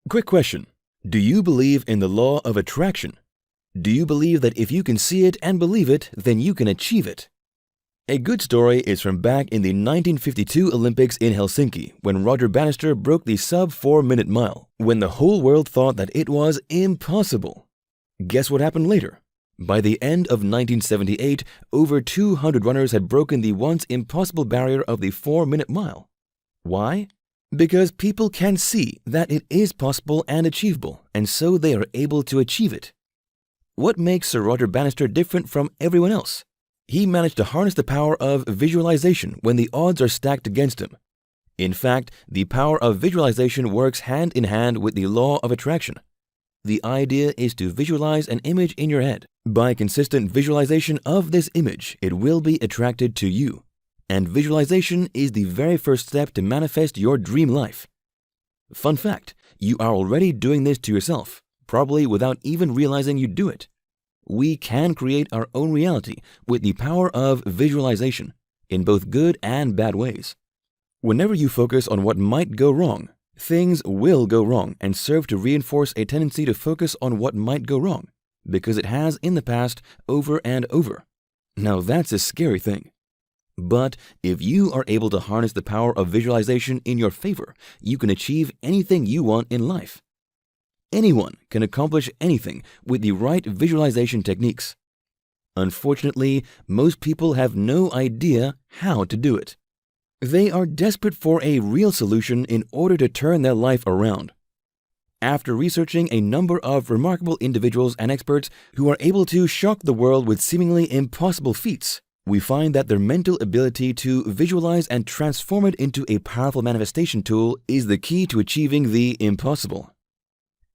Quick question. Do you believe in the law of attraction? Do you believe that if you can see it and believe it, then you can achieve it? A good story is from back in the 1952 Olympics in Helsinki, when Roger Bannister broke the sub-4-minute mile, when the whole world thought that it was impossible. Guess what happened later? By the end of 1978, over 200 runners had broken the once impossible barrier of the 4-minute mile. Why? Because people can see that it is possible and achievable, and so they are able to achieve it. What makes Sir Roger Bannister different from everyone else? He managed to harness the power of visualization when the odds are stacked against him. In fact, the power of visualization works hand in hand with the law of attraction. The idea is to visualize an image in your head. By consistent visualization of this image, it will be attracted to you. And visualization is the very first step to manifest your dream life. Fun fact, you are already doing this to yourself, probably without even realizing you do it. We can create our own reality with the power of visualization, in both good and bad ways. Whenever you focus on what might go wrong, things will go wrong and serve to reinforce a tendency to focus on what might go wrong, because it has in the past over and over. Now that's a scary thing. But if you are able to harness the power of visualization in your favor, you can achieve anything you want in life. Anyone can accomplish anything with the right visualization techniques. Unfortunately, most people have no idea how to do it. They are desperate for a real solution in order to turn their life around. After researching a number of remarkable individuals and experts who are able to shock the world with seemingly impossible feats, we find that their mental ability to visualize and transform it into a powerful manifestation tool is the key to achieving the impossible.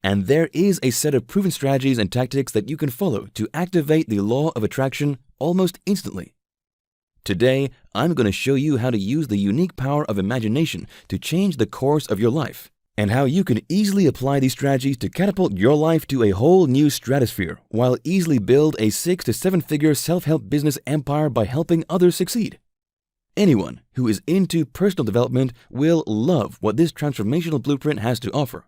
And there is a set of proven strategies and tactics that you can follow to activate the law of attraction almost instantly. Today, I'm going to show you how to use the unique power of imagination to change the course of your life, and how you can easily apply these strategies to catapult your life to a whole new stratosphere, while easily build a 6- to 7-figure self-help business empire by helping others succeed. Anyone who is into personal development will love what this transformational blueprint has to offer.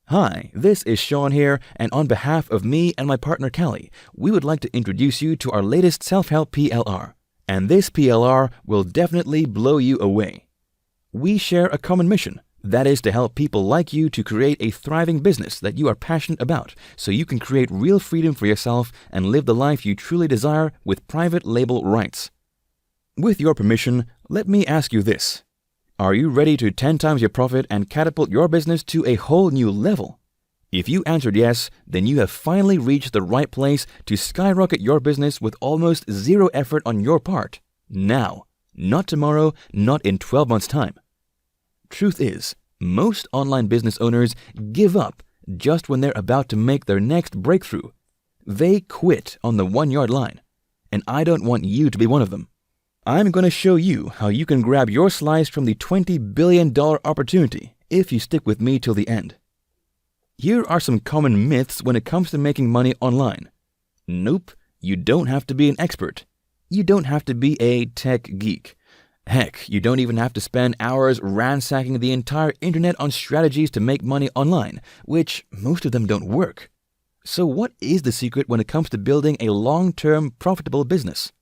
Hi, this is Sean here, and on behalf of me and my partner Callie, we would like to introduce you to our latest self-help PLR. And this PLR will definitely blow you away. We share a common mission, that is to help people like you to create a thriving business that you are passionate about, so you can create real freedom for yourself and live the life you truly desire with private label rights. With your permission, let me ask you this. Are you ready to 10 times your profit and catapult your business to a whole new level? If you answered yes, then you have finally reached the right place to skyrocket your business with almost zero effort on your part. Now, not tomorrow, not in 12 months' time. Truth is, most online business owners give up just when they're about to make their next breakthrough. They quit on the 1-yard line, and I don't want you to be one of them. I'm going to show you how you can grab your slice from the $20 billion opportunity if you stick with me till the end. Here are some common myths when it comes to making money online. Nope, you don't have to be an expert. You don't have to be a tech geek. Heck, you don't even have to spend hours ransacking the entire internet on strategies to make money online, which most of them don't work. So what is the secret when it comes to building a long-term profitable business?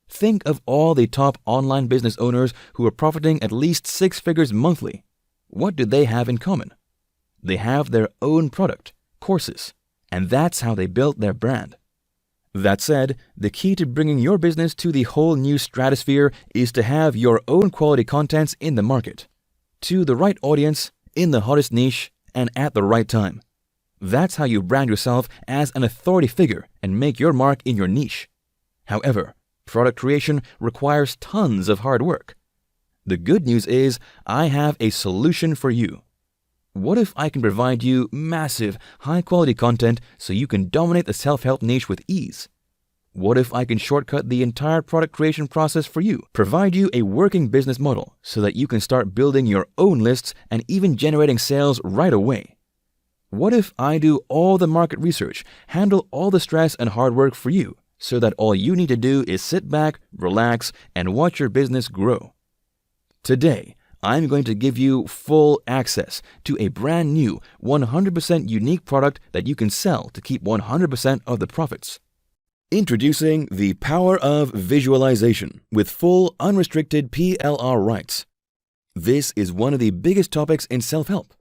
Think of all the top online business owners who are profiting at least 6 figures monthly. What do they have in common? They have their own product, courses, and that's how they built their brand. That said, the key to bringing your business to the whole new stratosphere is to have your own quality contents in the market, to the right audience, in the hottest niche, and at the right time. That's how you brand yourself as an authority figure and make your mark in your niche. However, product creation requires tons of hard work. The good news is I have a solution for you. What if I can provide you massive, high-quality content so you can dominate the self-help niche with ease? What if I can shortcut the entire product creation process for you, provide you a working business model so that you can start building your own lists and even generating sales right away? What if I do all the market research, handle all the stress and hard work for you, so that all you need to do is sit back, relax, and watch your business grow? Today, I'm going to give you full access to a brand new 100% unique product that you can sell to keep 100% of the profits. Introducing the power of visualization with full unrestricted PLR rights. This is one of the biggest topics in self-help.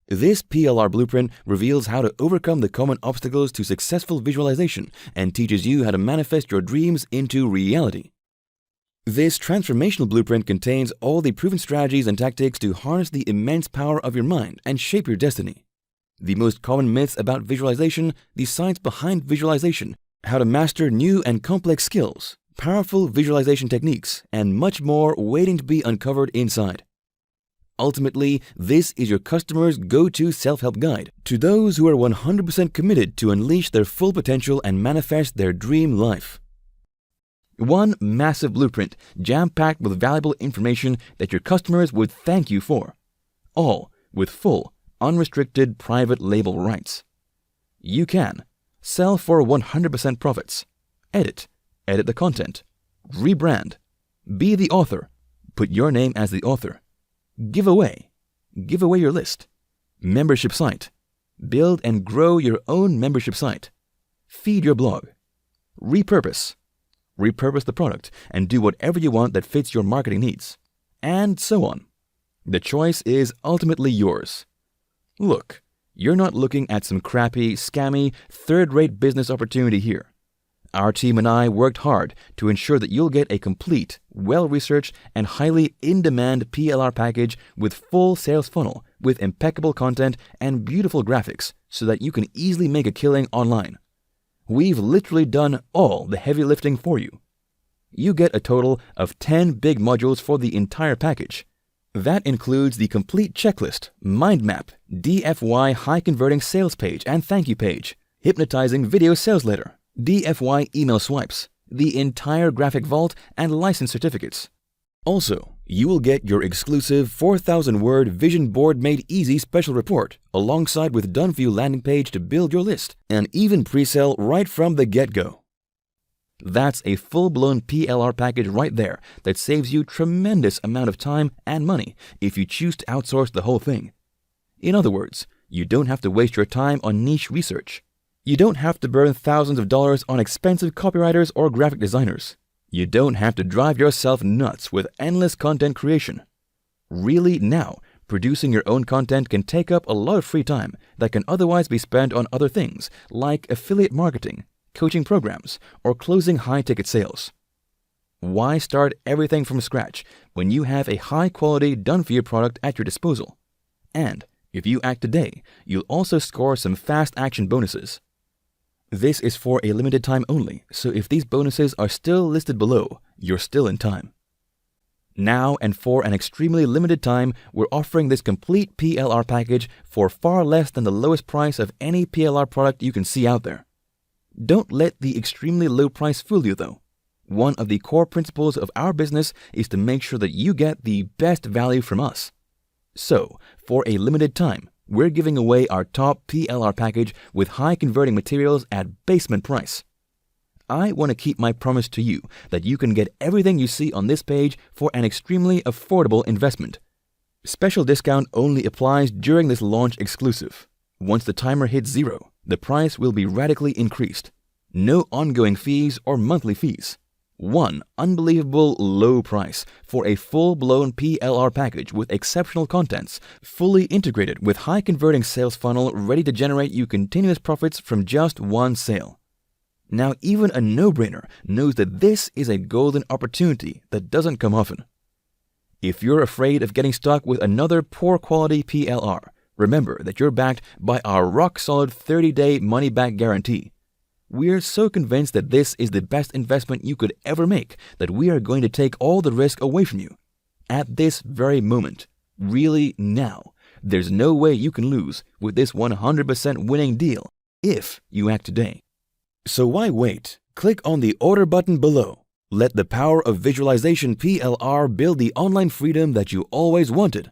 This PLR blueprint reveals how to overcome the common obstacles to successful visualization and teaches you how to manifest your dreams into reality. This transformational blueprint contains all the proven strategies and tactics to harness the immense power of your mind and shape your destiny. The most common myths about visualization, the science behind visualization, how to master new and complex skills, powerful visualization techniques, and much more waiting to be uncovered inside. Ultimately, this is your customer's go-to self-help guide to those who are 100% committed to unleash their full potential and manifest their dream life. One massive blueprint jam-packed with valuable information that your customers would thank you for, all with full, unrestricted private label rights. You can sell for 100% profits, edit the content, rebrand, be the author, put your name as the author, give away your list, membership site, build and grow your own membership site, feed your blog, repurpose the product and do whatever you want that fits your marketing needs, and so on. The choice is ultimately yours. Look, you're not looking at some crappy, scammy, third-rate business opportunity here. Our team and I worked hard to ensure that you'll get a complete, well-researched, and highly in-demand PLR package with full sales funnel, with impeccable content and beautiful graphics so that you can easily make a killing online. We've literally done all the heavy lifting for you. You get a total of 10 big modules for the entire package. That includes the complete checklist, mind map, DFY high-converting sales page and thank you page, hypnotizing video sales letter, DFY email swipes, the entire graphic vault, and license certificates. Also, you will get your exclusive 4,000-word Vision Board Made Easy special report alongside with done-for-you landing page to build your list and even pre-sale right from the get-go. That's a full-blown PLR package right there that saves you tremendous amount of time and money if you choose to outsource the whole thing. In other words, you don't have to waste your time on niche research. You don't have to burn thousands of dollars on expensive copywriters or graphic designers. You don't have to drive yourself nuts with endless content creation. Really now, producing your own content can take up a lot of free time that can otherwise be spent on other things like affiliate marketing, coaching programs, or closing high-ticket sales. Why start everything from scratch when you have a high-quality, done-for-you product at your disposal? And if you act today, you'll also score some fast action bonuses. This is for a limited time only, so if these bonuses are still listed below, you're still in time. Now and for an extremely limited time, we're offering this complete PLR package for far less than the lowest price of any PLR product you can see out there. Don't let the extremely low price fool you though. One of the core principles of our business is to make sure that you get the best value from us. So, for a limited time, we're giving away our top PLR package with high converting materials at basement price. I want to keep my promise to you that you can get everything you see on this page for an extremely affordable investment. Special discount only applies during this launch exclusive. Once the timer hits 0, the price will be radically increased. No ongoing fees or monthly fees. One unbelievable low price for a full-blown PLR package with exceptional contents, fully integrated with high-converting sales funnel ready to generate you continuous profits from just one sale. Now, even a no-brainer knows that this is a golden opportunity that doesn't come often. If you're afraid of getting stuck with another poor-quality PLR, remember that you're backed by our rock-solid 30-day money-back guarantee. We're so convinced that this is the best investment you could ever make that we are going to take all the risk away from you. At this very moment, really now, there's no way you can lose with this 100% winning deal if you act today. So why wait? Click on the order button below. Let the power of visualization PLR build the online freedom that you always wanted.